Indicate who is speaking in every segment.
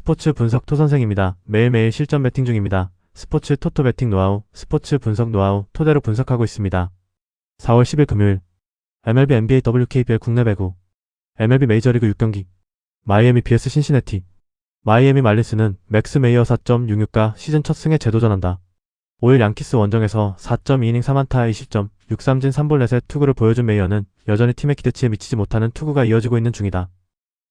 Speaker 1: 스포츠 분석 토선생입니다. 매일매일 실전 배팅 중입니다. 스포츠 토토 배팅 노하우, 스포츠 분석 노하우 토대로 분석하고 있습니다. 4월 10일 금요일 MLB NBA WKBL 국내 배구 MLB 메이저리그 6경기 마이애미 vs 신시내티 마이애미 말린스는 맥스 메이어 4.66가 시즌 첫 승에 재도전한다. 5일 양키스 원정에서 4.2이닝 3안타 2실점 6삼진 3볼넷의 투구를 보여준 메이어는 여전히 팀의 기대치에 미치지 못하는 투구가 이어지고 있는 중이다.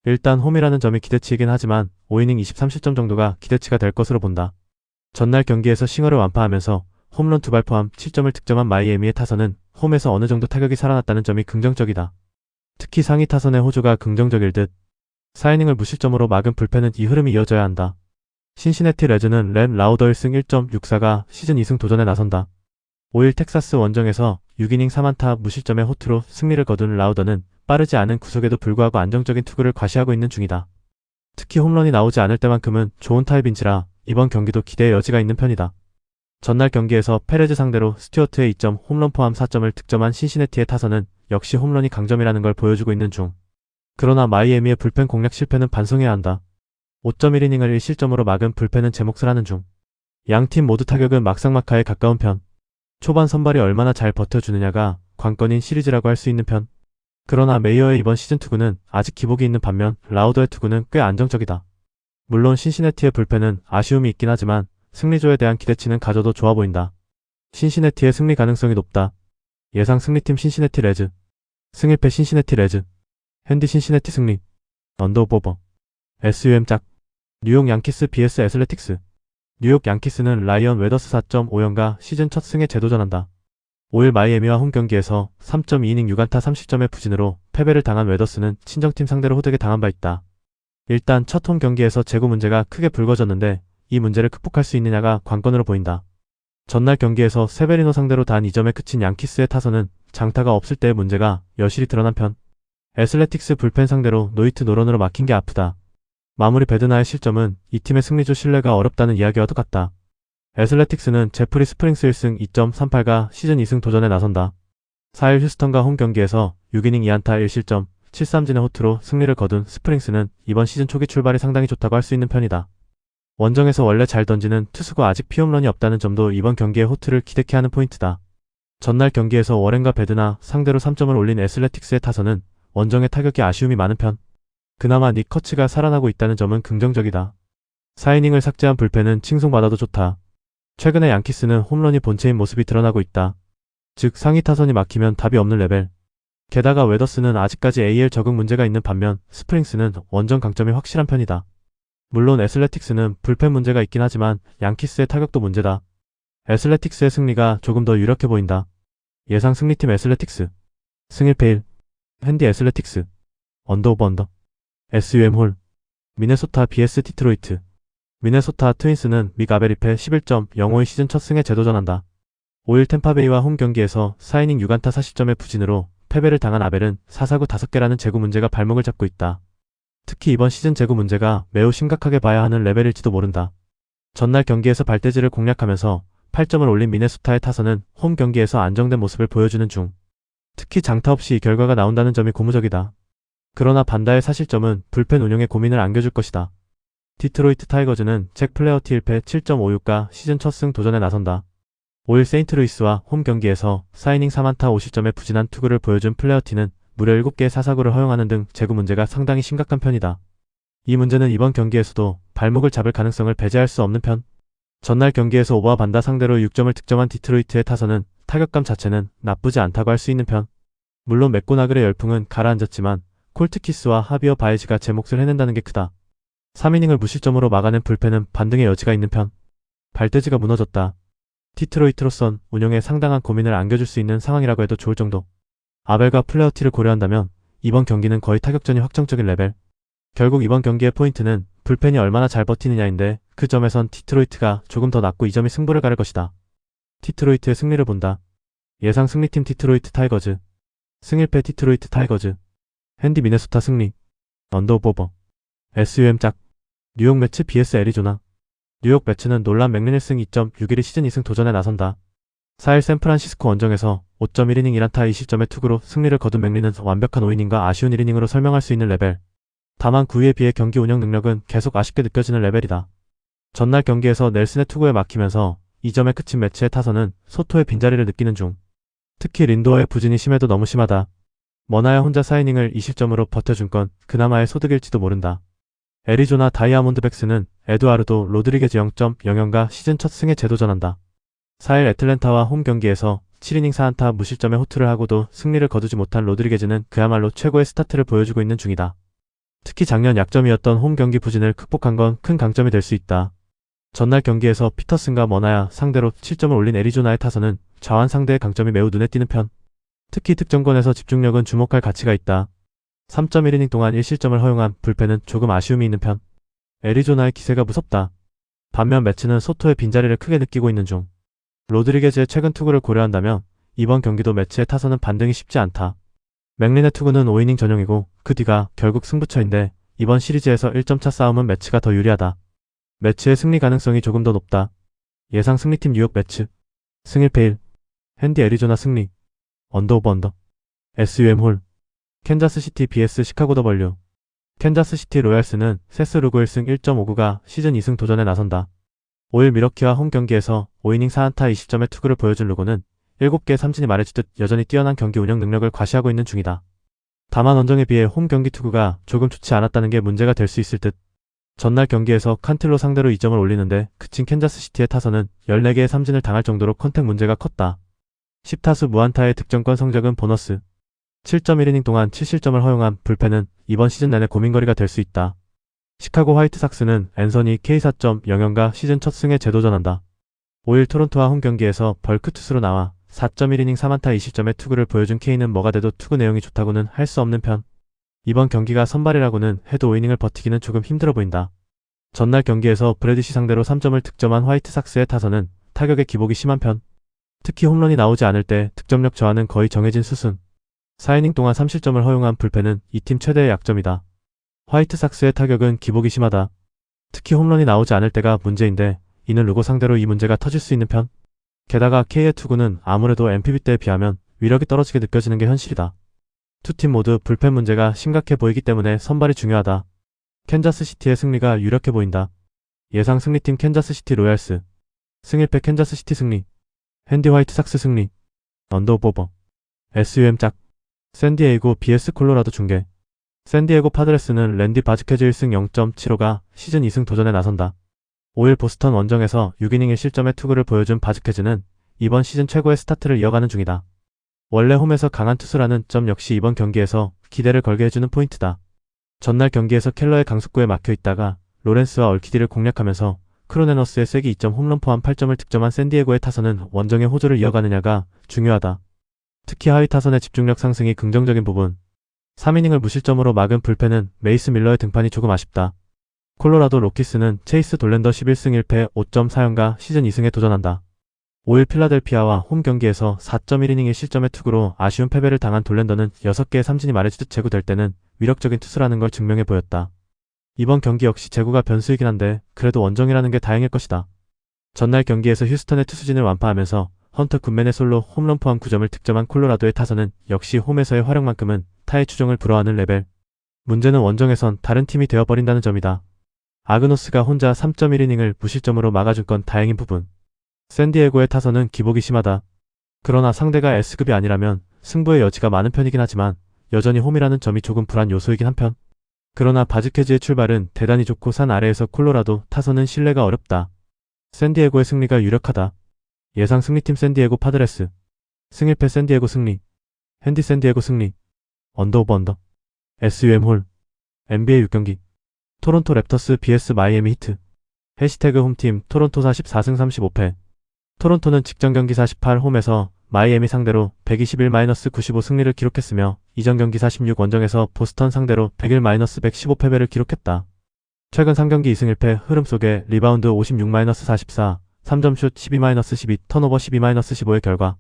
Speaker 1: 일단 홈이라는 점이 기대치이긴 하지만 5이닝 23실점 정도가 기대치가 될 것으로 본다. 전날 경기에서 싱어를 완파하면서 홈런 2발 포함 7점을 득점한 마이애미의 타선은 홈에서 어느 정도 타격이 살아났다는 점이 긍정적이다. 특히 상위 타선의 호조가 긍정적일 듯 4이닝을 무실점으로 막은 불펜은 이 흐름이 이어져야 한다. 신시내티 레즈는 렌 라우더 1승 1.64가 시즌 2승 도전에 나선다. 5일 텍사스 원정에서 6이닝 3안타 무실점의 호투로 승리를 거둔 라우더는 빠르지 않은 구속에도 불구하고 안정적인 투구를 과시하고 있는 중이다. 특히 홈런이 나오지 않을 때만큼은 좋은 타입인지라 이번 경기도 기대의 여지가 있는 편이다. 전날 경기에서 페레즈 상대로 스튜어트의 2점 홈런 포함 4점을 득점한 신시내티의 타선은 역시 홈런이 강점이라는 걸 보여주고 있는 중. 그러나 마이애미의 불펜 공략 실패는 반성해야 한다. 5.1이닝을 1실점으로 막은 불펜은 제 몫을 하는 중. 양팀 모두 타격은 막상막하에 가까운 편. 초반 선발이 얼마나 잘 버텨주느냐가 관건인 시리즈라고 할 수 있는 편. 그러나 메이어의 이번 시즌 투구는 아직 기복이 있는 반면 라우더의 투구는 꽤 안정적이다. 물론 신시내티의 불펜은 아쉬움이 있긴 하지만 승리조에 대한 기대치는 가져도 좋아 보인다. 신시내티의 승리 가능성이 높다. 예상 승리팀 신시내티 레즈 승일패 신시내티 레즈 핸디 신시내티 승리 언더오버 SUM 짝 뉴욕 양키스 vs 애슬레틱스 뉴욕 양키스는 라이언 웨더스 4.5연가 시즌 첫 승에 재도전한다. 5일 마이애미와 홈경기에서 3.2이닝 6안타 30점의 부진으로 패배를 당한 웨더스는 친정팀 상대로 호되게 당한 바 있다. 일단 첫 홈경기에서 제구 문제가 크게 불거졌는데 이 문제를 극복할 수 있느냐가 관건으로 보인다. 전날 경기에서 세베리노 상대로 단 2점에 그친 양키스의 타선은 장타가 없을 때의 문제가 여실히 드러난 편. 애슬레틱스 불펜 상대로 노히트 노런으로 막힌 게 아프다. 마무리 베드나의 실점은 이 팀의 승리조 신뢰가 어렵다는 이야기와 똑같다. 애슬레틱스는 제프리 스프링스 1승 2.38가 시즌 2승 도전에 나선다. 4일 휴스턴과 홈경기에서 6이닝 2안타 1실점 7삼진의 호투로 승리를 거둔 스프링스는 이번 시즌 초기 출발이 상당히 좋다고 할 수 있는 편이다. 원정에서 원래 잘 던지는 투수가 아직 피홈런이 없다는 점도 이번 경기의 호투를 기대케 하는 포인트다. 전날 경기에서 워렌과 베드나 상대로 3점을 올린 애슬레틱스의 타선은 원정의 타격이 아쉬움이 많은 편. 그나마 닉 커츠가 살아나고 있다는 점은 긍정적이다. 4이닝을 삭제한 불펜은 칭송받아도 좋다. 최근에 양키스는 홈런이 본체인 모습이 드러나고 있다. 즉 상위 타선이 막히면 답이 없는 레벨. 게다가 웨더스는 아직까지 AL 적응 문제가 있는 반면 스프링스는 원정 강점이 확실한 편이다. 물론 애슬레틱스는 불펜 문제가 있긴 하지만 양키스의 타격도 문제다. 애슬레틱스의 승리가 조금 더 유력해 보인다. 예상 승리팀 애슬레틱스 승일패 1 핸디 애슬레틱스 언더오버 언더 SUM 홀 미네소타 vs 디트로이트 미네소타 트윈스는 믹 아베리페 11.05의 시즌 첫 승에 재도전한다. 5일 템파베이와 홈경기에서 4이닝 6안타 40점의 부진으로 패배를 당한 아벨은 4사구 5개라는 제구 문제가 발목을 잡고 있다. 특히 이번 시즌 제구 문제가 매우 심각하게 봐야 하는 레벨일지도 모른다. 전날 경기에서 발대지를 공략하면서 8점을 올린 미네소타의 타선은 홈 경기에서 안정된 모습을 보여주는 중. 특히 장타 없이 이 결과가 나온다는 점이 고무적이다. 그러나 반다의 사실점은 불펜 운용에 고민을 안겨줄 것이다. 디트로이트 타이거즈는 잭 플레어티 1패 7.56가 시즌 첫 승 도전에 나선다. 5일 세인트루이스와 홈 경기에서 4이닝 3안타 50점의 부진한 투구를 보여준 플레어티는 무려 7개의 사사구를 허용하는 등 제구 문제가 상당히 심각한 편이다. 이 문제는 이번 경기에서도 발목을 잡을 가능성을 배제할 수 없는 편. 전날 경기에서 오버와 반다 상대로 6점을 득점한 디트로이트의 타선은 타격감 자체는 나쁘지 않다고 할 수 있는 편. 물론 맥고나글의 열풍은 가라앉았지만 콜트키스와 하비어 바에지가 제 몫을 해낸다는 게 크다. 3이닝을 무실점으로 막아낸 불펜은 반등의 여지가 있는 편. 발대지가 무너졌다. 디트로이트로선 운영에 상당한 고민을 안겨줄 수 있는 상황이라고 해도 좋을 정도. 아벨과 플레어티를 고려한다면 이번 경기는 거의 타격전이 확정적인 레벨. 결국 이번 경기의 포인트는 불펜이 얼마나 잘 버티느냐인데 그 점에선 디트로이트가 조금 더 낫고 이 점이 승부를 가를 것이다. 디트로이트의 승리를 본다. 예상 승리팀 디트로이트 타이거즈 승일패 디트로이트 타이거즈 핸디 미네소타 승리 언더오버 SUM 짝 뉴욕 매츠 vs 애리조나 뉴욕 매츠는 놀란 맥린 1승 2.61의 시즌 2승 도전에 나선다. 4일 샌프란시스코 원정에서 5.1이닝 1안타 2실점의 투구로 승리를 거둔 맥린은 완벽한 5이닝과 아쉬운 1이닝으로 설명할 수 있는 레벨. 다만 9위에 비해 경기 운영 능력은 계속 아쉽게 느껴지는 레벨이다. 전날 경기에서 넬슨의 투구에 막히면서 2점에 그친 매치의 타선은 소토의 빈자리를 느끼는 중. 특히 린도어의 부진이 심해도 너무 심하다. 머나야 혼자 사이닝을 20점으로 버텨준 건 그나마의 소득일지도 모른다. 애리조나 다이아몬드백스는 에두아르도 로드리게즈 0.00가 시즌 첫 승에 재도전한다. 4일 애틀랜타와 홈 경기에서 7이닝 4안타 무실점의 호투를 하고도 승리를 거두지 못한 로드리게즈는 그야말로 최고의 스타트를 보여주고 있는 중이다. 특히 작년 약점이었던 홈 경기 부진을 극복한 건 큰 강점이 될 수 있다. 전날 경기에서 피터슨과 머나야 상대로 7점을 올린 애리조나의 타선은 좌완 상대의 강점이 매우 눈에 띄는 편. 특히 득점권에서 집중력은 주목할 가치가 있다. 3.1이닝 동안 1실점을 허용한 불펜은 조금 아쉬움이 있는 편. 애리조나의 기세가 무섭다. 반면 매치는 소토의 빈자리를 크게 느끼고 있는 중. 로드리게즈의 최근 투구를 고려한다면 이번 경기도 매치의 타선은 반등이 쉽지 않다. 맥린의 투구는 5이닝 전용이고 그 뒤가 결국 승부처인데 이번 시리즈에서 1점차 싸움은 매치가 더 유리하다. 매치의 승리 가능성이 조금 더 높다. 예상 승리팀 뉴욕 매치 승 1패 1 핸디 애리조나 승리 언더 오버 언더 SUM 홀 캔자스시티 vs 시카고 더블유 캔자스시티 로얄스는 세스 루그 1승 1.59가 시즌 2승 도전에 나선다. 5일 미러키와 홈 경기에서 5이닝 4안타 20점의 투구를 보여준 루그는 7개 삼진이 말해주듯 여전히 뛰어난 경기 운영 능력을 과시하고 있는 중이다. 다만 원정에 비해 홈 경기 투구가 조금 좋지 않았다는 게 문제가 될 수 있을 듯. 전날 경기에서 칸틀로 상대로 2점을 올리는데 그친 캔자스시티의 타선은 14개의 삼진을 당할 정도로 컨택 문제가 컸다. 10타수 무안타의 득점권 성적은 보너스. 7.1이닝 동안 7실점을 허용한 불펜은 이번 시즌 내내 고민거리가 될 수 있다. 시카고 화이트삭스는 앤서니 K4.00가 시즌 첫 승에 재도전한다. 5일 토론토와 홈 경기에서 벌크 투수로 나와 4.1이닝 3안타 20점의 투구를 보여준 K는 뭐가 돼도 투구 내용이 좋다고는 할 수 없는 편. 이번 경기가 선발이라고는 해도 5이닝을 버티기는 조금 힘들어 보인다. 전날 경기에서 브래디시 상대로 3점을 득점한 화이트삭스의 타선은 타격의 기복이 심한 편. 특히 홈런이 나오지 않을 때 득점력 저하는 거의 정해진 수순. 4이닝 동안 3실점을 허용한 불펜은 이 팀 최대의 약점이다. 화이트삭스의 타격은 기복이 심하다. 특히 홈런이 나오지 않을 때가 문제인데 이는 루고 상대로 이 문제가 터질 수 있는 편. 게다가 K의 투구는 아무래도 MPB 때에 비하면 위력이 떨어지게 느껴지는 게 현실이다. 두 팀 모두 불펜 문제가 심각해 보이기 때문에 선발이 중요하다. 캔자스시티의 승리가 유력해 보인다. 예상 승리팀 캔자스시티 로얄스 승 1패 캔자스시티 승리 핸디 화이트삭스 승리 언더 오버 SUM 짝 샌디에이고 vs 콜로라도 중계 샌디에고 파드레스는 랜디 바즈케즈 1승 0.75가 시즌 2승 도전에 나선다. 5일 보스턴 원정에서 6이닝 1실점의 투구를 보여준 바즈케즈는 이번 시즌 최고의 스타트를 이어가는 중이다. 원래 홈에서 강한 투수라는 점 역시 이번 경기에서 기대를 걸게 해주는 포인트다. 전날 경기에서 켈러의 강속구에 막혀있다가 로렌스와 얼키디를 공략하면서 크로네너스의 쐐기 2점 홈런 포함 8점을 득점한 샌디에고의 타선은 원정의 호조를 이어가느냐가 중요하다. 특히 하위 타선의 집중력 상승이 긍정적인 부분. 3이닝을 무실점으로 막은 불펜은 메이스 밀러의 등판이 조금 아쉽다. 콜로라도 로키스는 체이스 돌랜더 11승 1패 5.4연가 시즌 2승에 도전한다. 5일 필라델피아와 홈 경기에서 4.1이닝 1실점의 투구로 아쉬운 패배를 당한 돌랜더는 6개의 삼진이 말해주듯 제구될 때는 위력적인 투수라는 걸 증명해 보였다. 이번 경기 역시 제구가 변수이긴 한데 그래도 원정이라는 게 다행일 것이다. 전날 경기에서 휴스턴의 투수진을 완파하면서 헌터 굿맨의 솔로 홈런 포함 9점을 득점한 콜로라도의 타선은 역시 홈에서의 활약만큼은 타의 추종을 불허하는 레벨. 문제는 원정에선 다른 팀이 되어버린다는 점이다. 아그노스가 혼자 3.1이닝을 무실점으로 막아준 건 다행인 부분. 샌디에고의 타선은 기복이 심하다. 그러나 상대가 S급이 아니라면 승부의 여지가 많은 편이긴 하지만 여전히 홈이라는 점이 조금 불안 요소이긴 한편. 그러나 바즈케즈의 출발은 대단히 좋고 산 아래에서 콜로라도 타선은 신뢰가 어렵다. 샌디에고의 승리가 유력하다. 예상 승리팀 샌디에고 파드레스 승 1패 샌디에고 승리 핸디 샌디에고 승리 언더 오버 언더 SUM 홀 NBA 6경기 토론토 랩터스 vs 마이애미 히트 해시태그 홈팀 토론토 44승 35패 토론토는 직전 경기 48 홈에서 마이애미 상대로 121-95 승리를 기록했으며 이전 경기 46 원정에서 보스턴 상대로 101-115 패배를 기록했다. 최근 3경기 2승 1패 흐름 속에 리바운드 56-44 3점슛 12-12 턴오버 12-15의 결과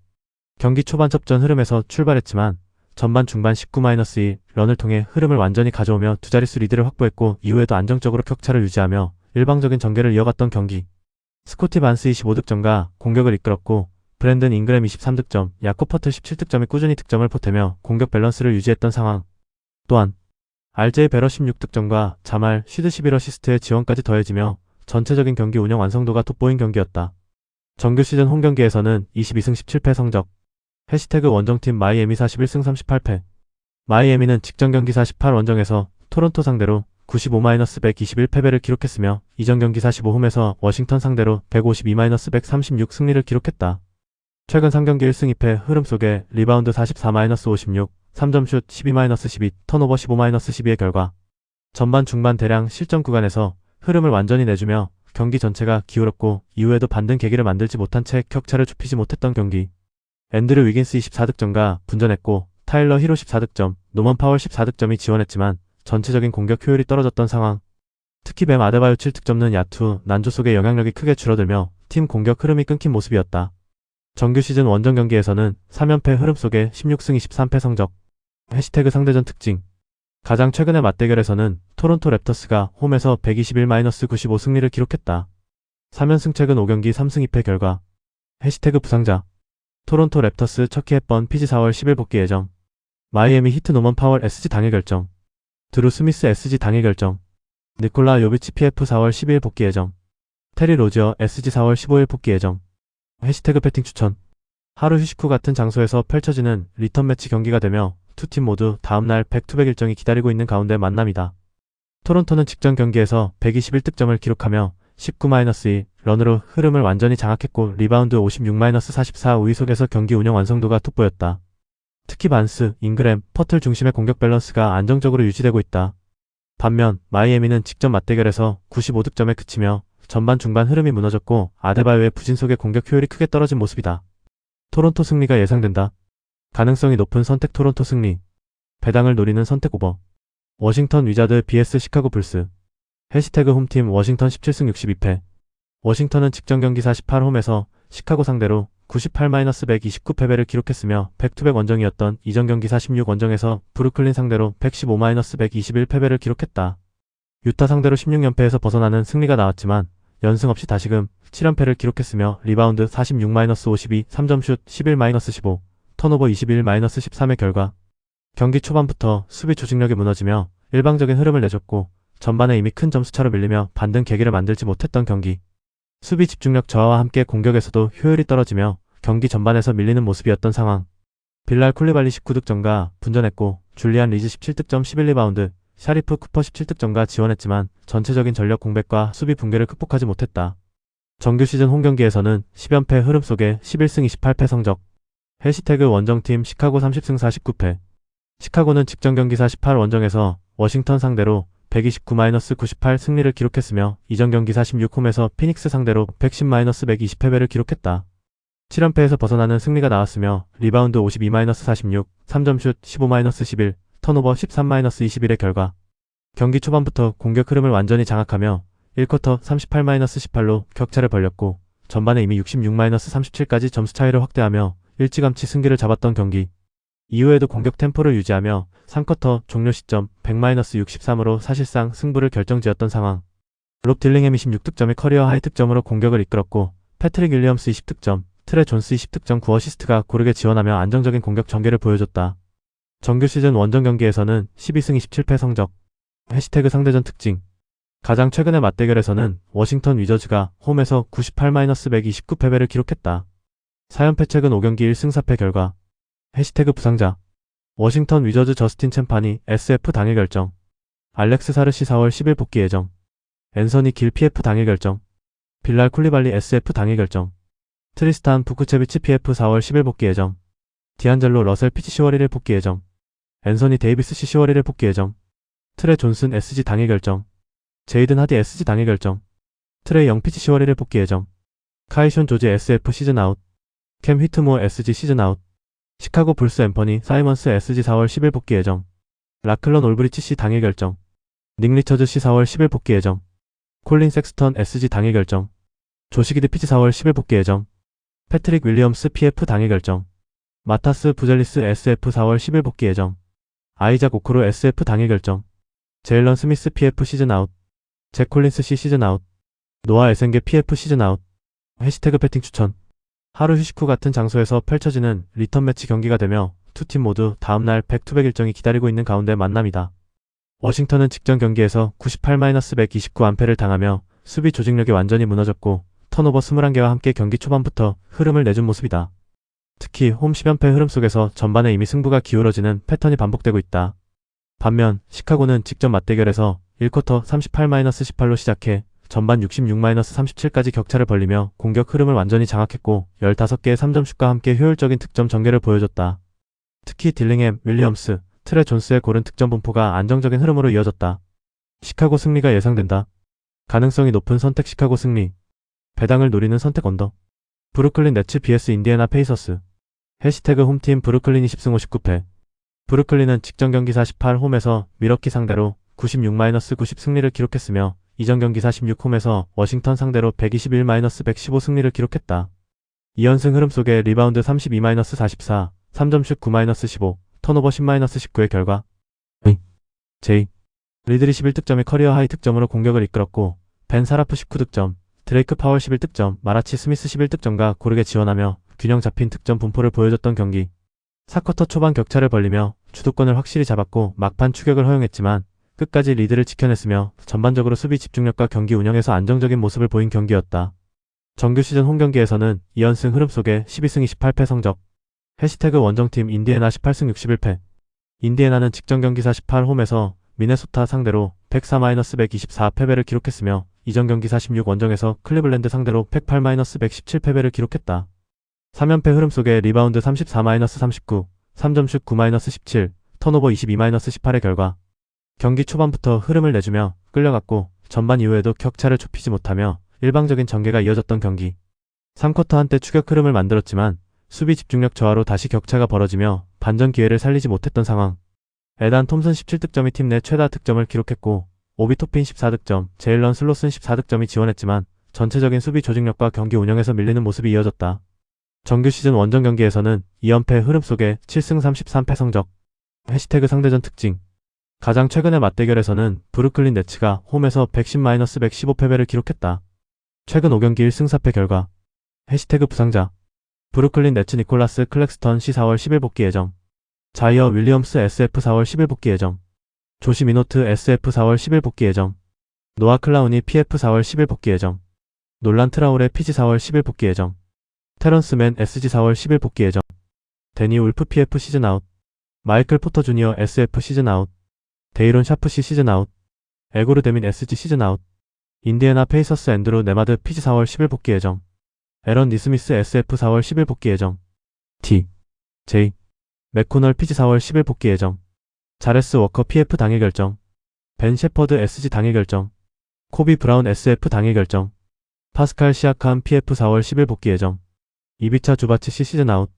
Speaker 1: 경기 초반 접전 흐름에서 출발했지만 전반 중반 19-2 런을 통해 흐름을 완전히 가져오며 두 자릿수 리드를 확보했고 이후에도 안정적으로 격차를 유지하며 일방적인 전개를 이어갔던 경기. 스코티 반스 25득점과 공격을 이끌었고 브랜든 잉그램 23득점, 야코 퍼틀 17득점이 꾸준히 득점을 보태며 공격 밸런스를 유지했던 상황. 또한 RJ 베러 16득점과 자말 쉬드 11어시스트의 지원까지 더해지며 전체적인 경기 운영 완성도가 돋보인 경기였다. 정규 시즌 홈 경기에서는 22승 17패 성적. 해시태그 원정팀 마이애미 41승 38패. 마이애미는 직전 경기 48 원정에서 토론토 상대로 95-121 패배를 기록했으며 이전 경기 45홈에서 워싱턴 상대로 152-136 승리를 기록했다. 최근 3경기 1승 2패 흐름 속에 리바운드 44-56, 3점슛 12-12, 턴오버 15-12의 결과 전반 중반 대량 실점 구간에서 흐름을 완전히 내주며 경기 전체가 기울었고 이후에도 반등 계기를 만들지 못한 채 격차를 좁히지 못했던 경기. 앤드류 위긴스 24득점과 분전했고 타일러 히로 14득점, 노먼 파월 14득점이 지원했지만 전체적인 공격 효율이 떨어졌던 상황. 특히 뱀 아데바요 7득점는 야투, 난조 속의 영향력이 크게 줄어들며 팀 공격 흐름이 끊긴 모습이었다. 정규 시즌 원정 경기에서는 3연패 흐름 속에 16승 23패 성적. 해시태그 상대전 특징. 가장 최근의 맞대결에서는 토론토 랩터스가 홈에서 121-95 승리를 기록했다. 3연승 최근 5경기 3승 2패 결과. 해시태그 부상자. 토론토 랩터스 척키 햇번 피지 4월 10일 복귀 예정. 마이애미 히트 노먼 파월 SG 당일 결정. 드루 스미스 SG 당일 결정. 니콜라 요비치 PF 4월 12일 복귀 예정. 테리 로지어 SG 4월 15일 복귀 예정. 해시태그 배팅 추천. 하루 휴식 후 같은 장소에서 펼쳐지는 리턴 매치 경기가 되며 두 팀 모두 다음날 백투백 일정이 기다리고 있는 가운데 만남이다. 토론토는 직전 경기에서 121득점을 기록하며 19-2 런으로 흐름을 완전히 장악했고 리바운드 56-44 우위 속에서 경기 운영 완성도가 돋보였다. 특히 반스, 잉그램, 퍼틀 중심의 공격 밸런스가 안정적으로 유지되고 있다. 반면 마이애미는 직전 맞대결에서 95득점에 그치며 전반 중반 흐름이 무너졌고 아데바요의 부진 속에 공격 효율이 크게 떨어진 모습이다. 토론토 승리가 예상된다. 가능성이 높은 선택 토론토 승리. 배당을 노리는 선택 오버. 워싱턴 위자드 vs 시카고 불스. 해시태그 홈팀 워싱턴 17승 62패. 워싱턴은 직전 경기 48홈에서 시카고 상대로 98-129 패배를 기록했으며 백투백 원정이었던 이전 경기 46 원정에서 브루클린 상대로 115-121 패배를 기록했다. 유타 상대로 16연패에서 벗어나는 승리가 나왔지만 연승 없이 다시금 7연패를 기록했으며 리바운드 46-52, 3점슛 11-15, 턴오버 21-13의 결과 경기 초반부터 수비 조직력이 무너지며 일방적인 흐름을 내줬고 전반에 이미 큰 점수차로 밀리며 반등 계기를 만들지 못했던 경기. 수비 집중력 저하와 함께 공격에서도 효율이 떨어지며 경기 전반에서 밀리는 모습이었던 상황. 빌랄 쿨리발리 19득점과 분전했고 줄리안 리즈 17득점 11리바운드, 샤리프 쿠퍼 17득점과 지원했지만 전체적인 전력 공백과 수비 붕괴를 극복하지 못했다. 정규 시즌 홈 경기에서는 10연패 흐름 속에 11승 28패 성적. 해시태그 원정팀 시카고 30승 49패. 시카고는 직전 경기 48 원정에서 워싱턴 상대로 129-98 승리를 기록했으며 이전 경기 46홈에서 피닉스 상대로 110-120 패배를 기록했다. 7연패에서 벗어나는 승리가 나왔으며 리바운드 52-46, 3점슛 15-11, 턴오버 13-21의 결과 경기 초반부터 공격 흐름을 완전히 장악하며 1쿼터 38-18로 격차를 벌렸고 전반에 이미 66-37까지 점수 차이를 확대하며 일찌감치 승기를 잡았던 경기. 이후에도 공격 템포를 유지하며 3쿼터 종료 시점 100-63으로 사실상 승부를 결정지었던 상황. 롭 딜링햄 26득점의 커리어 하이 득점으로 공격을 이끌었고 패트릭 윌리엄스 20득점, 트레 존스 20득점 9어시스트가 고르게 지원하며 안정적인 공격 전개를 보여줬다. 정규 시즌 원정 경기에서는 12승 27패 성적. 해시태그 상대전 특징. 가장 최근의 맞대결에서는 워싱턴 위저즈가 홈에서 98-129 패배를 기록했다. 4연패 최근 5경기 1승 4패 결과. 해시태그 부상자. 워싱턴 위저즈 저스틴 챔파니 SF 당일 결정. 알렉스 사르시 4월 10일 복귀 예정. 앤서니 길 PF 당일 결정. 빌랄 쿨리발리 SF 당일 결정. 트리스탄 부쿠체비치 PF 4월 10일 복귀 예정. 디안젤로 러셀 피치 10월 1일 복귀 예정. 앤서니 데이비스 C 10월 1일 복귀 예정. 트레 존슨 SG 당일 결정. 제이든 하디 SG 당일 결정. 트레 영 피치 10월 1일 복귀 예정. 카이숀 조지 SF 시즌 아웃. 캠 휘트모어 SG 시즌 아웃. 시카고 불스 앰퍼니 사이먼스 SG 4월 10일 복귀 예정. 라클런 올브리치 C 당일 결정. 닉 리처즈 C 4월 10일 복귀 예정. 콜린 섹스턴 SG 당일 결정. 조시기드 피치 4월 10일 복귀 예정. 패트릭 윌리엄스 PF 당일 결정. 마타스 부젤리스 SF 4월 10일 복귀 예정. 아이작 오크로 SF 당일 결정. 제일런 스미스 PF 시즌 아웃. 잭 콜린스 C 시즌 아웃. 노아 에센게 PF 시즌 아웃. 해시태그 배팅 추천. 하루 휴식 후 같은 장소에서 펼쳐지는 리턴 매치 경기가 되며 두 팀 모두 다음날 백투백 일정이 기다리고 있는 가운데 만남이다. 워싱턴은 직전 경기에서 98-129안패를 당하며 수비 조직력이 완전히 무너졌고 턴오버 21개와 함께 경기 초반부터 흐름을 내준 모습이다. 특히 홈 10연패 흐름 속에서 전반에 이미 승부가 기울어지는 패턴이 반복되고 있다. 반면 시카고는 직전 맞대결에서 1쿼터 38-18로 시작해 전반 66-37까지 격차를 벌리며 공격 흐름을 완전히 장악했고 15개의 3점슛과 함께 효율적인 득점 전개를 보여줬다. 특히 딜링햄, 윌리엄스, 트레 존스의 고른 득점 분포가 안정적인 흐름으로 이어졌다. 시카고 승리가 예상된다. 가능성이 높은 선택 시카고 승리. 배당을 노리는 선택 언더. 브루클린 네츠 vs 인디애나 페이서스. 해시태그 홈팀 브루클린이 10승 59패. 브루클린은 직전 경기사 18 홈에서 미러키 상대로 96-90 승리를 기록했으며 이전 경기사 16 홈에서 워싱턴 상대로 121-115 승리를 기록했다. 2연승 흐름 속에 리바운드 32-44, 3점슛 9-15, 턴오버 10-19의 결과 J. 리들이 11득점의 커리어 하이 득점으로 공격을 이끌었고 벤 사라프 19득점, 드레이크 파월 11득점, 마라치 스미스 11득점과 고르게 지원하며 균형 잡힌 득점 분포를 보여줬던 경기. 4쿼터 초반 격차를 벌리며 주도권을 확실히 잡았고 막판 추격을 허용했지만 끝까지 리드를 지켜냈으며 전반적으로 수비 집중력과 경기 운영에서 안정적인 모습을 보인 경기였다. 정규 시즌 홈 경기에서는 2연승 흐름 속에 12승 28패 성적. 해시태그 원정팀 인디애나 18승 61패. 인디애나는 직전 경기사 18 홈에서 미네소타 상대로 104-124 패배를 기록했으며 이전 경기사 16 원정에서 클리블랜드 상대로 108-117 패배를 기록했다. 3연패 흐름 속에 리바운드 34-39, 3점슛 9-17, 턴오버 22-18의 결과 경기 초반부터 흐름을 내주며 끌려갔고 전반 이후에도 격차를 좁히지 못하며 일방적인 전개가 이어졌던 경기. 3쿼터 한때 추격 흐름을 만들었지만 수비 집중력 저하로 다시 격차가 벌어지며 반전 기회를 살리지 못했던 상황. 에단 톰슨 17득점이 팀 내 최다 득점을 기록했고 오비 토핀 14득점, 제일런 슬로슨 14득점이 지원했지만 전체적인 수비 조직력과 경기 운영에서 밀리는 모습이 이어졌다. 정규 시즌 원정 경기에서는 2연패 흐름 속에 7승 33패 성적. 해시태그 상대전 특징. 가장 최근의 맞대결에서는 브루클린 네츠가 홈에서 110-115 패배를 기록했다. 최근 5경기 1승 4패 결과. 해시태그 부상자. 브루클린 네츠 니콜라스 클렉스턴 시 4월 10일 복귀 예정. 자이어 윌리엄스 SF 4월 10일 복귀 예정. 조시 미노트 SF 4월 10일 복귀 예정. 노아 클라운이 PF 4월 10일 복귀 예정. 놀란 트라우레 PG 4월 10일 복귀 예정. 테런스 맨 SG 4월 10일 복귀 예정. 데니 울프 PF 시즌 아웃. 마이클 포터 주니어 SF 시즌 아웃. 데이론 샤프 시 시즌 아웃. 에고르 데민 SG 시즌 아웃. 인디애나 페이서스 앤드루 네마드 PG 4월 10일 복귀 예정. 에런 니스미스 SF 4월 10일 복귀 예정. T. J. 맥코널 PG 4월 10일 복귀 예정. 자레스 워커 PF 당일 결정. 벤 셰퍼드 SG 당일 결정. 코비 브라운 SF 당일 결정. 파스칼 시아캄 PF 4월 10일 복귀 예정. 이비차 주바치 C 시즌 아웃.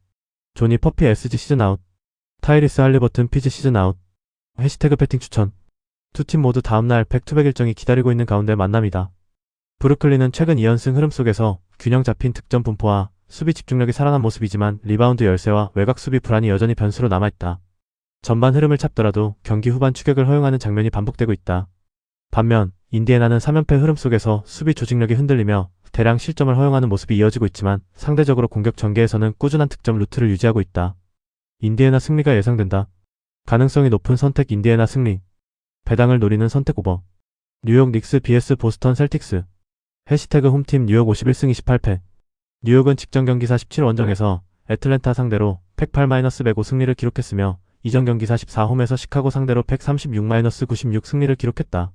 Speaker 1: 조니 퍼피 SG 시즌 아웃. 타이리스 할리버튼 PG 시즌 아웃. 해시태그 배팅 추천. 두 팀 모두 다음날 백투백 일정이 기다리고 있는 가운데 만남이다. 브루클린은 최근 2연승 흐름 속에서 균형 잡힌 득점 분포와 수비 집중력이 살아난 모습이지만 리바운드 열세와 외곽 수비 불안이 여전히 변수로 남아있다. 전반 흐름을 잡더라도 경기 후반 추격을 허용하는 장면이 반복되고 있다. 반면 인디애나는 3연패 흐름 속에서 수비 조직력이 흔들리며 대량 실점을 허용하는 모습이 이어지고 있지만 상대적으로 공격 전개에서는 꾸준한 득점 루트를 유지하고 있다. 인디애나 승리가 예상된다. 가능성이 높은 선택 인디애나 승리. 배당을 노리는 선택 오버. 뉴욕 닉스 vs 보스턴 셀틱스. 해시태그 홈팀 뉴욕 51승 28패. 뉴욕은 직전 경기사 17 원정에서 애틀랜타 상대로 108-105 승리를 기록했으며 이전 경기사 14 홈에서 시카고 상대로 136-96 승리를 기록했다.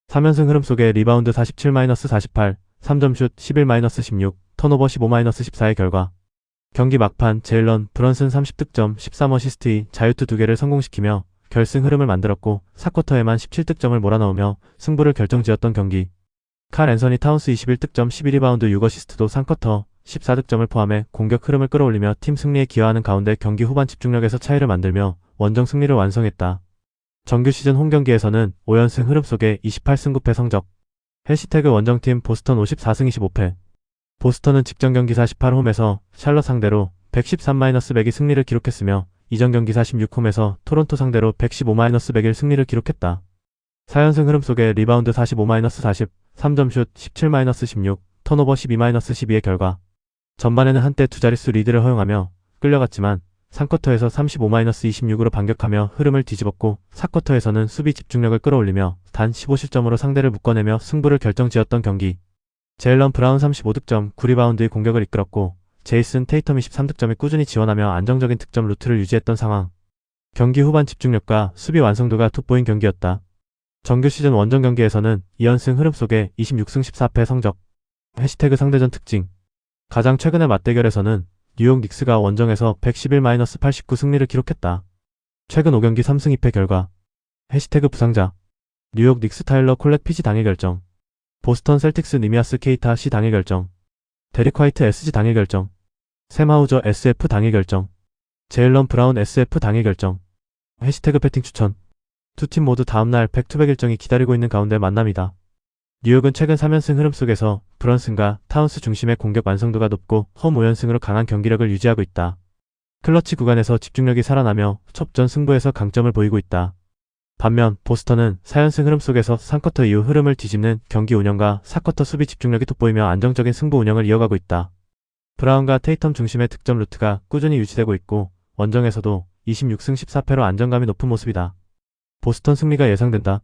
Speaker 1: 3연승 흐름 속에 리바운드 47-48, 3점슛 11-16, 턴오버 15-14의 결과 경기 막판 제일런 브런슨 30득점 13어시스트 자유투 2개를 성공시키며 결승 흐름을 만들었고 4쿼터에만 17득점을 몰아넣으며 승부를 결정지었던 경기. 칼 앤서니 타운스 21득점 12리바운드 6어시스트도 3쿼터 14득점을 포함해 공격 흐름을 끌어올리며 팀 승리에 기여하는 가운데 경기 후반 집중력에서 차이를 만들며 원정 승리를 완성했다. 정규 시즌 홈 경기에서는 5연승 흐름 속에 28승 9패 성적. 해시태그 원정팀 보스턴 54승 25패. 보스턴은 직전 경기사 18홈에서 샬럿 상대로 113-102 승리를 기록했으며 이전 경기사 16홈에서 토론토 상대로 115-101 승리를 기록했다. 4연승 흐름 속에 리바운드 45-40, 3점슛 17-16, 턴오버 12-12의 결과 전반에는 한때 두 자릿수 리드를 허용하며 끌려갔지만 3쿼터에서 35-26으로 반격하며 흐름을 뒤집었고 4쿼터에서는 수비 집중력을 끌어올리며 단 15실점으로 상대를 묶어내며 승부를 결정지었던 경기. 제일런 브라운 35득점, 9리바운드의 공격을 이끌었고 제이슨 테이텀 23득점이 꾸준히 지원하며 안정적인 득점 루트를 유지했던 상황. 경기 후반 집중력과 수비 완성도가 돋보인 경기였다. 정규 시즌 원정 경기에서는 2연승 흐름 속에 26승 14패 성적. 해시태그 상대전 특징. 가장 최근의 맞대결에서는 뉴욕 닉스가 원정에서 111-89 승리를 기록했다. 최근 5경기 3승 2패 결과. 해시태그 부상자. 뉴욕 닉스 타일러 콜렉 PG 당일 결정. 보스턴 셀틱스 니미아스 케이타 C 당일 결정. 데릭 화이트 SG 당일 결정. 샘 하우저 SF 당일 결정. 제일런 브라운 SF 당일 결정. 해시태그 배팅 추천. 두 팀 모두 다음날 백투백 일정이 기다리고 있는 가운데 만남이다. 뉴욕은 최근 3연승 흐름 속에서 브런슨과 타운스 중심의 공격 완성도가 높고 홈 5연승으로 강한 경기력을 유지하고 있다. 클러치 구간에서 집중력이 살아나며 첩전 승부에서 강점을 보이고 있다. 반면 보스턴은 4연승 흐름 속에서 3쿼터 이후 흐름을 뒤집는 경기 운영과 4쿼터 수비 집중력이 돋보이며 안정적인 승부 운영을 이어가고 있다. 브라운과 테이텀 중심의 득점 루트가 꾸준히 유지되고 있고 원정에서도 26승 14패로 안정감이 높은 모습이다. 보스턴 승리가 예상된다.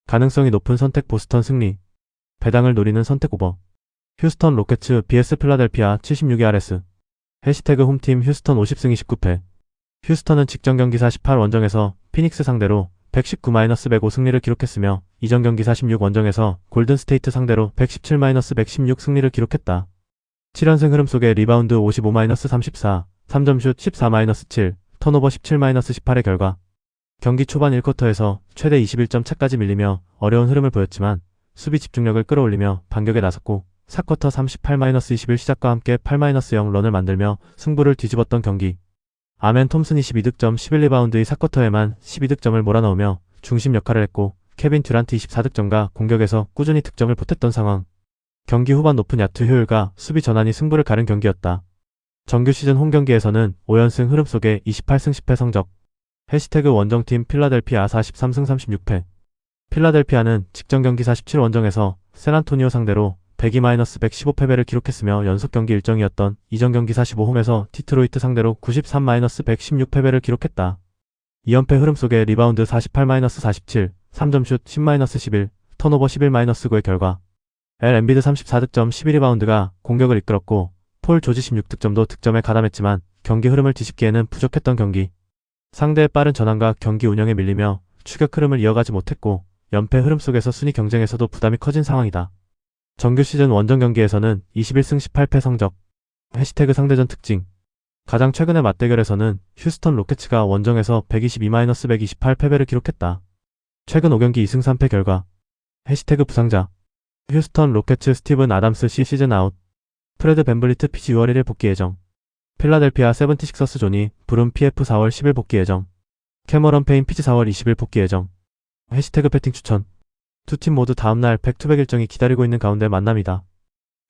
Speaker 1: 가능성이 높은 선택 보스턴 승리. 배당을 노리는 선택 오버. 휴스턴 로켓츠 vs 필라델피아 76-RS. 해시태그 홈팀 휴스턴 50승 29패. 휴스턴은 직전 경기 48 원정에서 피닉스 상대로 119-105 승리를 기록했으며 이전 경기 46 원정에서 골든스테이트 상대로 117-116 승리를 기록했다. 7연승 흐름 속에 리바운드 55-34, 3점슛 14-7, 턴오버 17-18의 결과. 경기 초반 1쿼터에서 최대 21점 차까지 밀리며 어려운 흐름을 보였지만 수비 집중력을 끌어올리며 반격에 나섰고 4쿼터 38-21 시작과 함께 8-0 런을 만들며 승부를 뒤집었던 경기. 아멘 톰슨 22득점 11리바운드의 4쿼터에만 12득점을 몰아넣으며 중심 역할을 했고 케빈 듀란트 24득점과 공격에서 꾸준히 득점을 보탰던 상황. 경기 후반 높은 야투 효율과 수비 전환이 승부를 가른 경기였다. 정규 시즌 홈 경기에서는 5연승 흐름 속에 28승 10패 성적. 해시태그 원정팀 필라델피아 43승 36패. 필라델피아는 직전 경기 47 원정에서 샌안토니오 상대로 102-115패배를 기록했으며 연속 경기 일정이었던 이전 경기 45홈에서 디트로이트 상대로 93-116패배를 기록했다. 2연패 흐름 속에 리바운드 48-47, 3점슛 10-11, 턴오버 11-9의 결과. 엘 엠비드 34득점 12리바운드가 공격을 이끌었고 폴 조지 16득점도 득점에 가담했지만 경기 흐름을 뒤집기에는 부족했던 경기. 상대의 빠른 전환과 경기 운영에 밀리며 추격 흐름을 이어가지 못했고 연패 흐름 속에서 순위 경쟁에서도 부담이 커진 상황이다. 정규 시즌 원정 경기에서는 21승 18패 성적. 해시태그 상대전 특징. 가장 최근의 맞대결에서는 휴스턴 로켓츠가 원정에서 122-128패배를 기록했다. 최근 5경기 2승 3패 결과. 해시태그 부상자. 휴스턴 로켓츠 스티븐 아담스 C 시즌 아웃. 프레드 벤블리트 PG 6월 1일 복귀 예정. 필라델피아 세븐티식서스 존이 브룸 PF 4월 10일 복귀 예정. 캐머런 페인 피지 4월 20일 복귀 예정. 해시태그 배팅 추천. 두 팀 모두 다음날 백투백 일정이 기다리고 있는 가운데 만남이다.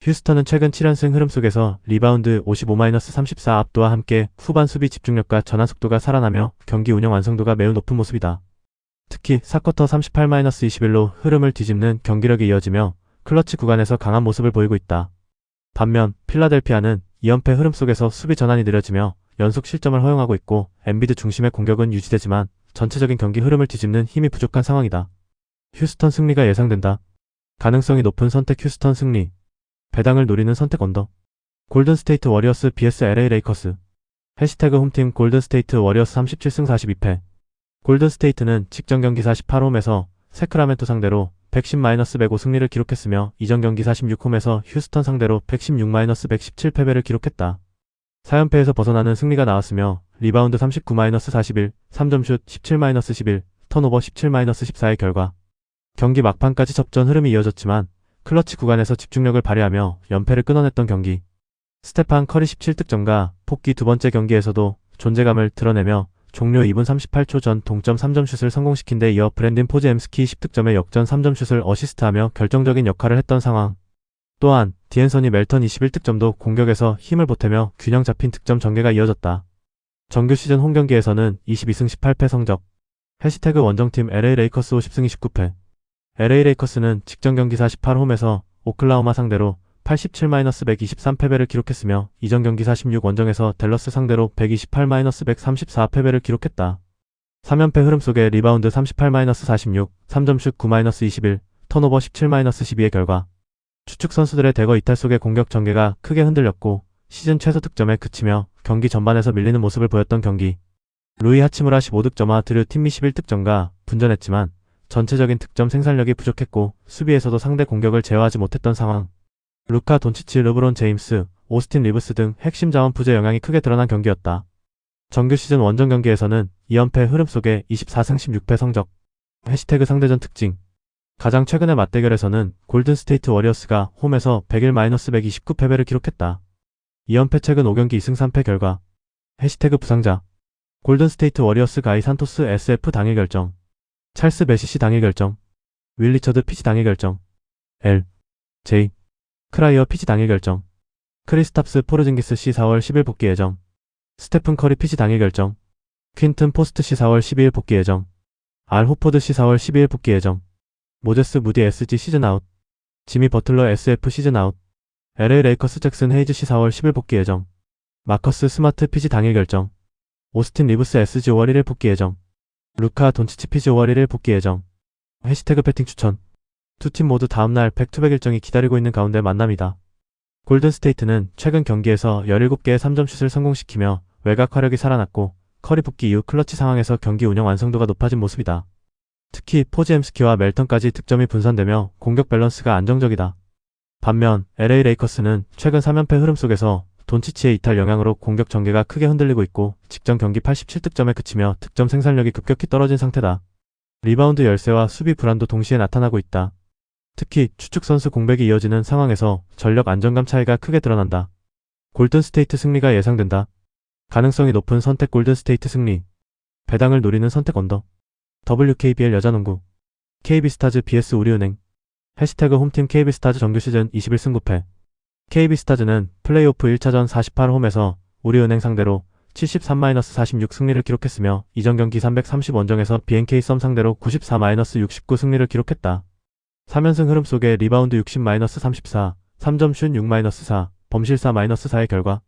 Speaker 1: 휴스턴은 최근 7연승 흐름 속에서 리바운드 55-34 압도와 함께 후반 수비 집중력과 전환 속도가 살아나며 경기 운영 완성도가 매우 높은 모습이다. 특히 4쿼터 38-21로 흐름을 뒤집는 경기력이 이어지며 클러치 구간에서 강한 모습을 보이고 있다. 반면 필라델피아는 2연패 흐름 속에서 수비 전환이 느려지며 연속 실점을 허용하고 있고 엠비드 중심의 공격은 유지되지만 전체적인 경기 흐름을 뒤집는 힘이 부족한 상황이다. 휴스턴 승리가 예상된다. 가능성이 높은 선택 휴스턴 승리. 배당을 노리는 선택 언더. 골든스테이트 워리어스 vs LA 레이커스. 해시태그 홈팀 골든스테이트 워리어스 37승 42패. 골든스테이트는 직전 경기 48홈에서 세크라멘토 상대로 110-105 승리를 기록했으며 이전 경기 46홈에서 휴스턴 상대로 116-117패배를 기록했다. 4연패에서 벗어나는 승리가 나왔으며 리바운드 39-41, 3점슛 17-11, 턴오버 17-14의 결과. 경기 막판까지 접전 흐름이 이어졌지만 클러치 구간에서 집중력을 발휘하며 연패를 끊어냈던 경기. 스테판 커리 17득점과 복귀 두 번째 경기에서도 존재감을 드러내며 종료 2분 38초 전 동점 3점슛을 성공시킨 데 이어 브랜든 포즈엠스키 10득점의 역전 3점슛을 어시스트하며 결정적인 역할을 했던 상황. 또한 디앤서니 멜턴 21득점도 공격에서 힘을 보태며 균형 잡힌 득점 전개가 이어졌다. 정규 시즌 홈 경기에서는 22승 18패 성적. 해시태그 원정팀 LA 레이커스 50승 29패. LA 레이커스는 직전 경기 48홈에서 오클라호마 상대로 87-123패배를 기록했으며 이전 경기 46 원정에서 댈러스 상대로 128-134패배를 기록했다. 3연패 흐름 속에 리바운드 38-46, 3점슛 9-21, 턴오버 17-12의 결과 주축 선수들의 대거 이탈 속에 공격 전개가 크게 흔들렸고 시즌 최소 득점에 그치며 경기 전반에서 밀리는 모습을 보였던 경기. 루이 하치무라 15득점과 드류 팀미 11득점과 분전했지만 전체적인 득점 생산력이 부족했고 수비에서도 상대 공격을 제어하지 못했던 상황. 루카 돈치치, 르브론 제임스, 오스틴 리브스 등 핵심 자원 부재 영향이 크게 드러난 경기였다. 정규 시즌 원정 경기에서는 2연패 흐름 속에 24승 16패 성적. 해시태그 상대전 특징. 가장 최근의 맞대결에서는 골든 스테이트 워리어스가 홈에서 101-129패배를 기록했다. 2연패 최근 5경기 2승 3패 결과. 해시태그 부상자. 골든 스테이트 워리어스 가이 산토스 SF 당일 결정. 찰스 베시시 당일 결정. 윌 리처드 피치 당일 결정. L. J. 크라이어 피치 당일 결정. 크리스탑스 포르징기스 씨 4월 10일 복귀 예정. 스테픈 커리 피치 당일 결정. 퀸튼 포스트 씨 4월 12일 복귀 예정. 알 호포드 씨 4월 12일 복귀 예정. 모제스 무디 SG 시즌 아웃. 지미 버틀러 SF 시즌 아웃. LA 레이커스 잭슨 헤이즈 씨 4월 10일 복귀 예정. 마커스 스마트 피지 당일 결정. 오스틴 리브스 SG 5월 1일 복귀 예정. 루카 돈치치 피지 5월 1일 복귀 예정. 해시태그 배팅 추천. 두 팀 모두 다음날 백투백 일정이 기다리고 있는 가운데 만남이다. 골든 스테이트는 최근 경기에서 17개의 3점슛을 성공시키며 외곽 화력이 살아났고 커리 복귀 이후 클러치 상황에서 경기 운영 완성도가 높아진 모습이다. 특히 포지엠스키와 멜턴까지 득점이 분산되며 공격 밸런스가 안정적이다. 반면 LA 레이커스는 최근 3연패 흐름 속에서 돈치치의 이탈 영향으로 공격 전개가 크게 흔들리고 있고 직전 경기 87득점에 그치며 득점 생산력이 급격히 떨어진 상태다. 리바운드 열세와 수비 불안도 동시에 나타나고 있다. 특히 추측 선수 공백이 이어지는 상황에서 전력 안정감 차이가 크게 드러난다. 골든 스테이트 승리가 예상된다. 가능성이 높은 선택 골든 스테이트 승리. 배당을 노리는 선택 언더. WKBL 여자농구. KB스타즈 vs 우리은행. 해시태그 홈팀 KB스타즈 정규 시즌 21승 9패. KB스타즈는 플레이오프 1차전 48홈에서 우리은행 상대로 73-46 승리를 기록했으며 이전 경기 330 원정에서 BNK 썸 상대로 94-69 승리를 기록했다. 3연승 흐름 속에 리바운드 60-34, 3점슛 6-4, 범실사 -4의 결과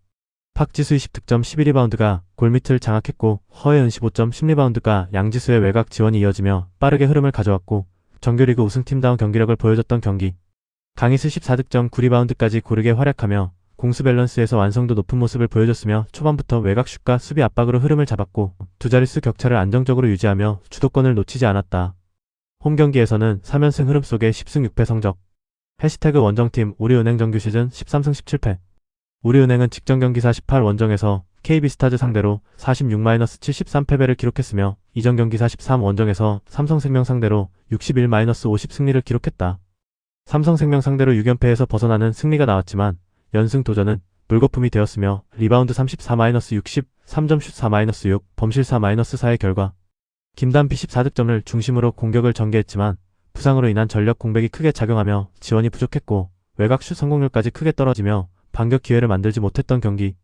Speaker 1: 박지수 20득점 12리바운드가 골밑을 장악했고 허예은 15점 10리바운드가 양지수의 외곽 지원이 이어지며 빠르게 흐름을 가져왔고 정규리그 우승팀다운 경기력을 보여줬던 경기. 강희슬 14득점 9리바운드까지 고르게 활약하며 공수 밸런스에서 완성도 높은 모습을 보여줬으며 초반부터 외곽슛과 수비 압박으로 흐름을 잡았고 두 자릿수 격차를 안정적으로 유지하며 주도권을 놓치지 않았다. 홈 경기에서는 3연승 흐름 속에 10승 6패 성적. 해시태그 원정팀 우리은행 정규 시즌 13승 17패. 우리은행은 직전 경기 48 원정에서 KB스타즈 상대로 46-73패배를 기록했으며 이전 경기 43 원정에서 삼성생명 상대로 61-50 승리를 기록했다. 삼성생명 상대로 6연패에서 벗어나는 승리가 나왔지만 연승 도전은 물거품이 되었으며 리바운드 34-60, 3점슛 4-6, 범실사 -4의 결과 김단비 14득점을 중심으로 공격을 전개했지만 부상으로 인한 전력 공백이 크게 작용하며 지원이 부족했고 외곽슛 성공률까지 크게 떨어지며 반격 기회를 만들지 못했던 경기.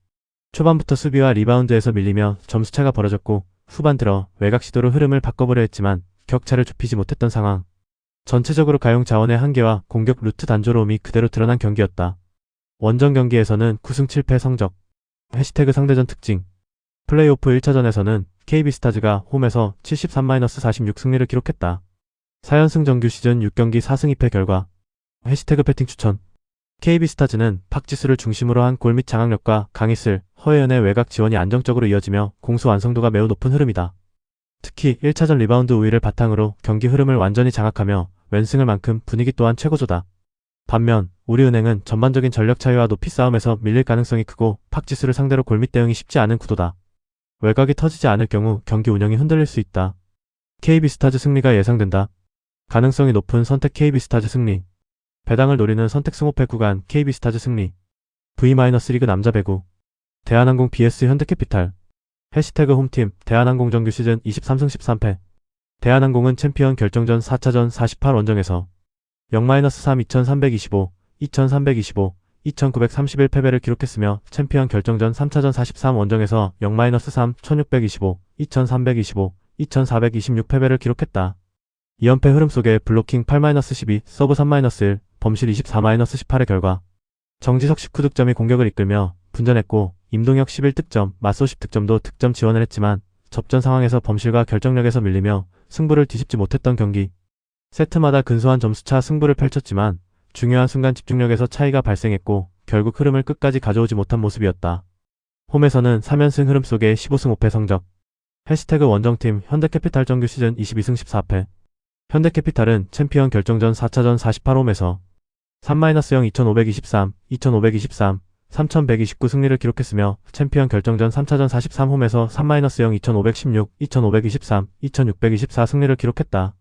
Speaker 1: 초반부터 수비와 리바운드에서 밀리며 점수차가 벌어졌고 후반 들어 외곽 시도로 흐름을 바꿔보려 했지만 격차를 좁히지 못했던 상황. 전체적으로 가용 자원의 한계와 공격 루트 단조로움이 그대로 드러난 경기였다. 원정 경기에서는 9승 7패 성적. 해시태그 상대전 특징. 플레이오프 1차전에서는 KB스타즈가 홈에서 73-46 승리를 기록했다. 4연승 정규 시즌 6경기 4승 2패 결과. 해시태그 배팅 추천. KB스타즈는 박지수를 중심으로 한 골밑 장악력과 강희슬, 허예은의 외곽 지원이 안정적으로 이어지며 공수 완성도가 매우 높은 흐름이다. 특히 1차전 리바운드 우위를 바탕으로 경기 흐름을 완전히 장악하며 왼승을 만큼 분위기 또한 최고조다. 반면 우리은행은 전반적인 전력 차이와 높이 싸움에서 밀릴 가능성이 크고 박지수를 상대로 골밑 대응이 쉽지 않은 구도다. 외곽이 터지지 않을 경우 경기 운영이 흔들릴 수 있다. KB스타즈 승리가 예상된다. 가능성이 높은 선택 KB스타즈 승리. 배당을 노리는 선택 승호패 구간 KB스타즈 승리. V-리그 남자 배구. 대한항공 vs 현대캐피탈. 해시태그 홈팀 대한항공 정규 시즌 23승 13패. 대한항공은 챔피언 결정전 4차전 48 원정에서 0-3 2325, 2325, 2931 패배를 기록했으며 챔피언 결정전 3차전 43 원정에서 0-3 1625, 2325, 2426 패배를 기록했다. 2연패 흐름 속에 블로킹 8-12, 서브 3-1, 범실 24-18의 결과 정지석 19득점이 공격을 이끌며 분전했고 임동혁 11득점, 맞소 10득점도 득점 지원을 했지만 접전 상황에서 범실과 결정력에서 밀리며 승부를 뒤집지 못했던 경기. 세트마다 근소한 점수차 승부를 펼쳤지만 중요한 순간 집중력에서 차이가 발생했고 결국 흐름을 끝까지 가져오지 못한 모습이었다. 홈에서는 3연승 흐름 속에 15승 5패 성적. 해시태그 원정팀 현대캐피탈 정규 시즌 22승 14패. 현대캐피탈은 챔피언 결정전 4차전 48홈에서 3-0 2523, 2523, 3129 승리를 기록했으며 챔피언 결정전 3차전 43홈에서 3-0 2516, 2523, 2624 승리를 기록했다.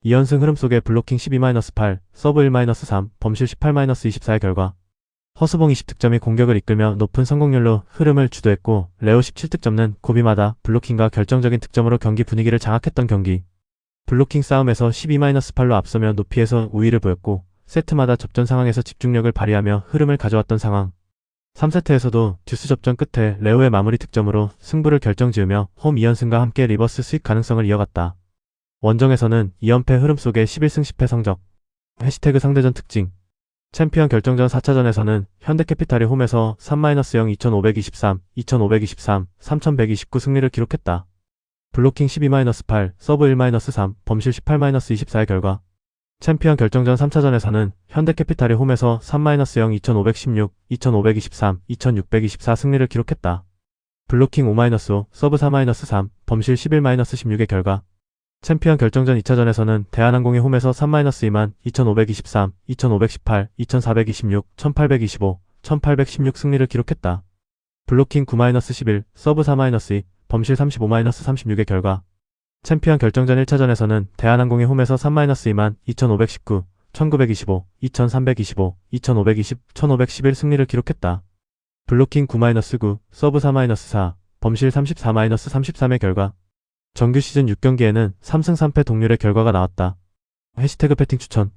Speaker 1: 2연승 흐름 속에 블로킹 12-8, 서브 1-3, 범실 18-24의 결과 허수봉 20득점이 공격을 이끌며 높은 성공률로 흐름을 주도했고 레오 17득점은 고비마다 블로킹과 결정적인 득점으로 경기 분위기를 장악했던 경기. 블로킹 싸움에서 12-8로 앞서며 높이에서 우위를 보였고 세트마다 접전 상황에서 집중력을 발휘하며 흐름을 가져왔던 상황. 3세트에서도 듀스 접전 끝에 레오의 마무리 득점으로 승부를 결정지으며 홈 2연승과 함께 리버스 수익 가능성을 이어갔다. 원정에서는 2연패 흐름 속에 11승 10패 성적. 해시태그 상대전 특징. 챔피언 결정전 4차전에서는 현대캐피탈이 홈에서 3-0 2523, 2523, 3129 승리를 기록했다. 블로킹 12-8, 서브 1-3, 범실 18-24의 결과 챔피언 결정전 3차전에서는 현대캐피탈이 홈에서 3-0 2516, 2523, 2624 승리를 기록했다. 블로킹 5-5, 서브 4-3, 범실 11-16의 결과 챔피언 결정전 2차전에서는 대한항공이 홈에서 3-2만 2523, 2518, 2426, 1825, 1816 승리를 기록했다. 블로킹 9-11, 서브 4-2, 범실 35-36의 결과 챔피언 결정전 1차전에서는 대한항공이 홈에서 3-2만 2519, 1925, 2325, 2520, 1511 승리를 기록했다. 블로킹 9-9, 서브 4-4, 범실 34-33의 결과 정규 시즌 6경기에는 3승 3패 동률의 결과가 나왔다. 해시태그 배팅 추천.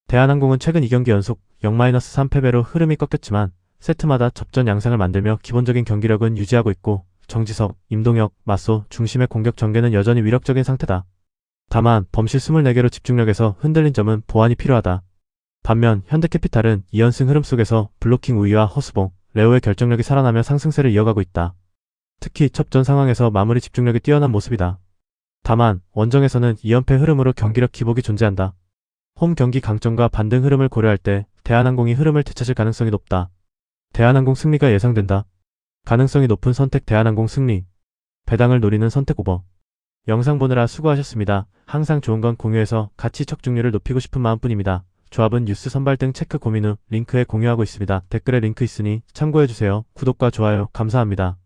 Speaker 1: 대한항공은 최근 2경기 연속 0-3패배로 흐름이 꺾였지만 세트마다 접전 양상을 만들며 기본적인 경기력은 유지하고 있고 정지석, 임동혁, 맞소 중심의 공격 전개는 여전히 위력적인 상태다. 다만 범실 24개로 집중력에서 흔들린 점은 보완이 필요하다. 반면 현대캐피탈은 2연승 흐름 속에서 블로킹 우위와 허수봉, 레오의 결정력이 살아나며 상승세를 이어가고 있다. 특히 첩전 상황에서 마무리 집중력이 뛰어난 모습이다. 다만 원정에서는 2연패 흐름으로 경기력 기복이 존재한다. 홈 경기 강점과 반등 흐름을 고려할 때 대한항공이 흐름을 되찾을 가능성이 높다. 대한항공 승리가 예상된다. 가능성이 높은 선택 대한항공 승리. 배당을 노리는 선택 5번. 영상 보느라 수고하셨습니다. 항상 좋은 건 공유해서 가치 척중률을 높이고 싶은 마음뿐입니다. 조합은 뉴스 선발 등 체크 고민 후 링크에 공유하고 있습니다. 댓글에 링크 있으니 참고해주세요. 구독과 좋아요 감사합니다.